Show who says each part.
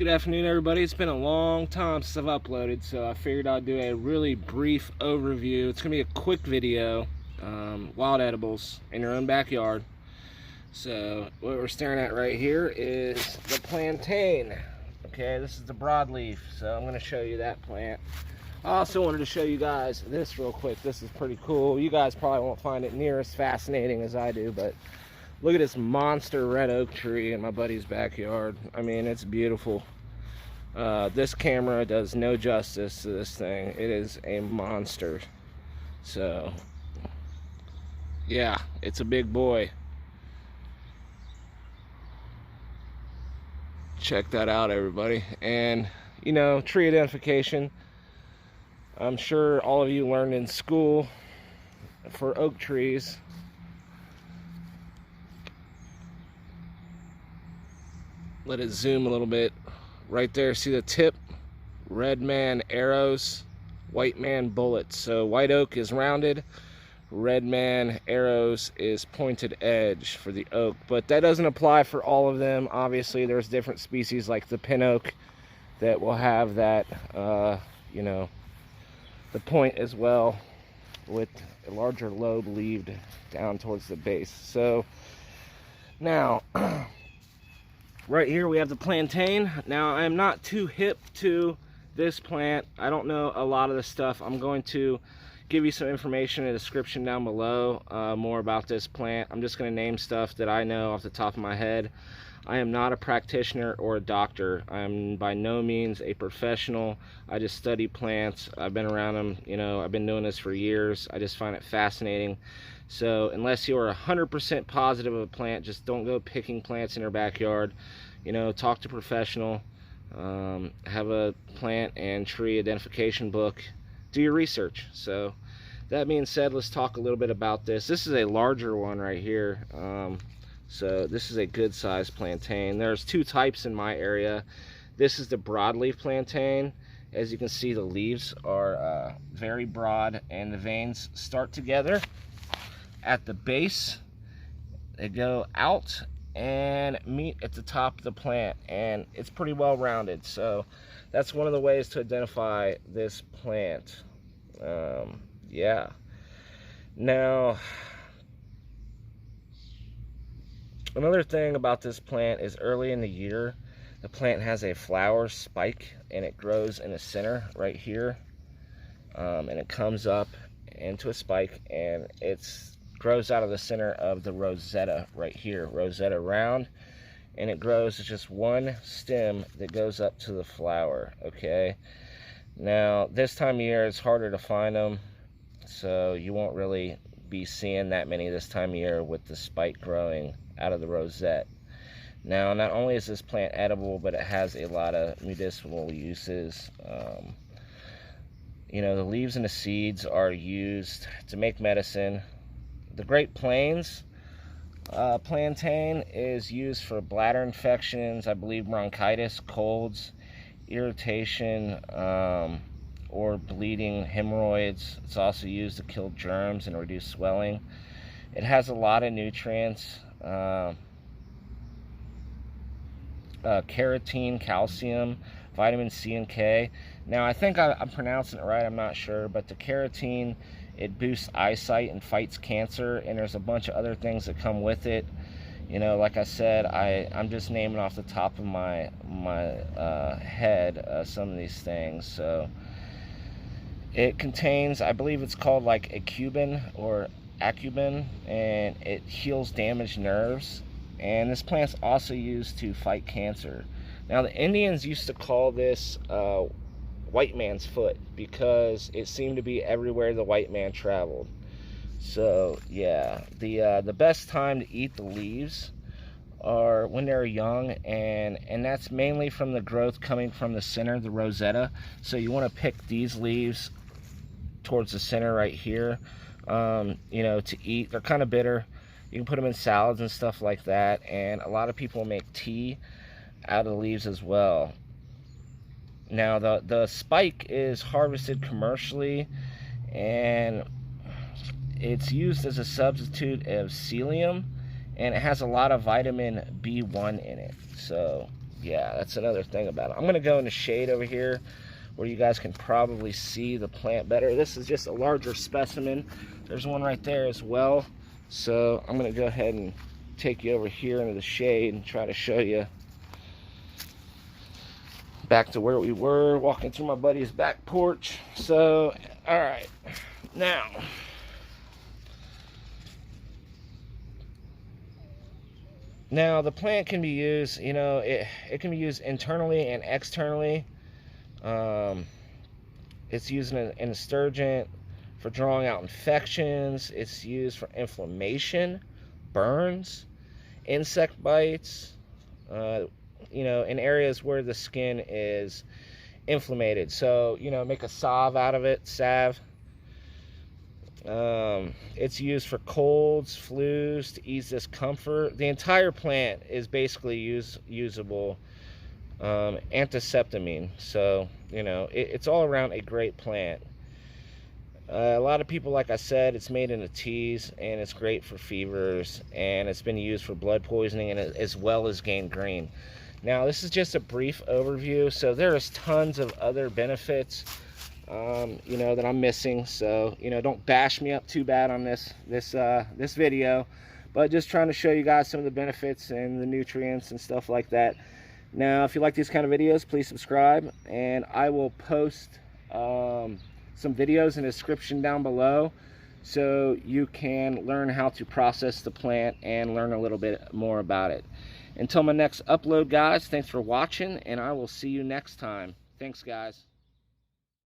Speaker 1: Good afternoon, everybody. It's been a long time since I've uploaded, so I figured I'd do a really brief overview. It's going to be a quick video, wild edibles in your own backyard. So what we're staring at right here is the plantain. Okay, this is the broadleaf, so I'm going to show you that plant. I also wanted to show you guys this real quick. This is pretty cool. You guys probably won't find it near as fascinating as I do, but look at this monster red oak tree in my buddy's backyard. I mean, it's beautiful. This camera does no justice to this thing. It is a monster. So, yeah, it's a big boy. Check that out, everybody. And, you know, tree identification. I'm sure all of you learned in school for oak trees. Let it zoom a little bit. Right there, see the tip? Red man arrows, white man bullets. So white oak is rounded, red man arrows is pointed edge for the oak. But that doesn't apply for all of them. Obviously, there's different species like the pin oak that will have that, you know, the point as well, with a larger lobe leaved down towards the base. So now, right here we have the plantain. Now, I am not too hip to this plant. I don't know a lot of the stuff. I'm going to give you some information in the description down below, more about this plant. I'm just going to name stuff that I know off the top of my head. I am not a practitioner or a doctor. I'm by no means a professional. I just study plants. I've been around them, you know, I've been doing this for years. I just find it fascinating. So unless you're 100% positive of a plant, just don't go picking plants in your backyard. You know, talk to a professional, have a plant and tree identification book, do your research. So that being said, let's talk a little bit about this. This is a larger one right here. So this is a good sized plantain. There's two types in my area. This is the broadleaf plantain. As you can see, the leaves are very broad and the veins start together at the base. They go out and meet at the top of the plant, and it's pretty well rounded. So that's one of the ways to identify this plant. Yeah. Now, another thing about this plant is early in the year, the plant has a flower spike, and it grows in the center right here, and it comes up into a spike, and it's grows out of the center of the rosetta right here, rosetta round, and it grows as just one stem that goes up to the flower. Okay, now this time of year it's harder to find them, so you won't really be seeing that many this time of year with the spike growing out of the rosette. Now, not only is this plant edible, but it has a lot of medicinal uses. You know, the leaves and the seeds are used to make medicine. The Great Plains plantain is used for bladder infections, I believe bronchitis, colds, irritation, or bleeding, hemorrhoids. It's also used to kill germs and reduce swelling. It has a lot of nutrients, carotene, calcium, vitamin C and K. Now, I think I'm pronouncing it right, I'm not sure, but the carotene, it boosts eyesight and fights cancer, and there's a bunch of other things that come with it. You know, like I said, I'm just naming off the top of my head some of these things. So it contains, I believe it's called like acubin or acubin, and it heals damaged nerves. And this plant's also used to fight cancer. Now, the Indians used to call this white man's foot because it seemed to be everywhere the white man traveled. So yeah, the best time to eat the leaves are when they're young, and that's mainly from the growth coming from the center, the rosetta. So you want to pick these leaves towards the center right here, you know, to eat. They're kind of bitter. You can put them in salads and stuff like that, and a lot of people make tea out of the leaves as well. Now, the spike is harvested commercially, and it's used as a substitute of psyllium, and it has a lot of vitamin B1 in it. So yeah, that's another thing about it. I'm going to go in the shade over here where you guys can probably see the plant better. This is just a larger specimen. There's one right there as well. So I'm going to go ahead and take you over here into the shade and try to show you back to where we were, walking through my buddy's back porch. So, all right, now the plant can be used, you know, it can be used internally and externally. It's used in an astringent for drawing out infections. It's used for inflammation, burns, insect bites, you know, in areas where the skin is inflamed. So, you know, make a salve out of it, salve. It's used for colds, flus, to ease discomfort. The entire plant is basically usable antiseptamine. So, you know, it's all around a great plant. A lot of people, like I said, it's made into teas, and it's great for fevers, and it's been used for blood poisoning and as well as gangrene. Now, this is just a brief overview, so there is tons of other benefits, you know, that I'm missing. So, you know, don't bash me up too bad on this video, but just trying to show you guys some of the benefits and the nutrients and stuff like that. Now, if you like these kind of videos, please subscribe, and I will post some videos in the description down below so you can learn how to process the plant and learn a little bit more about it. Until my next upload, guys, thanks for watching, and I will see you next time. Thanks, guys.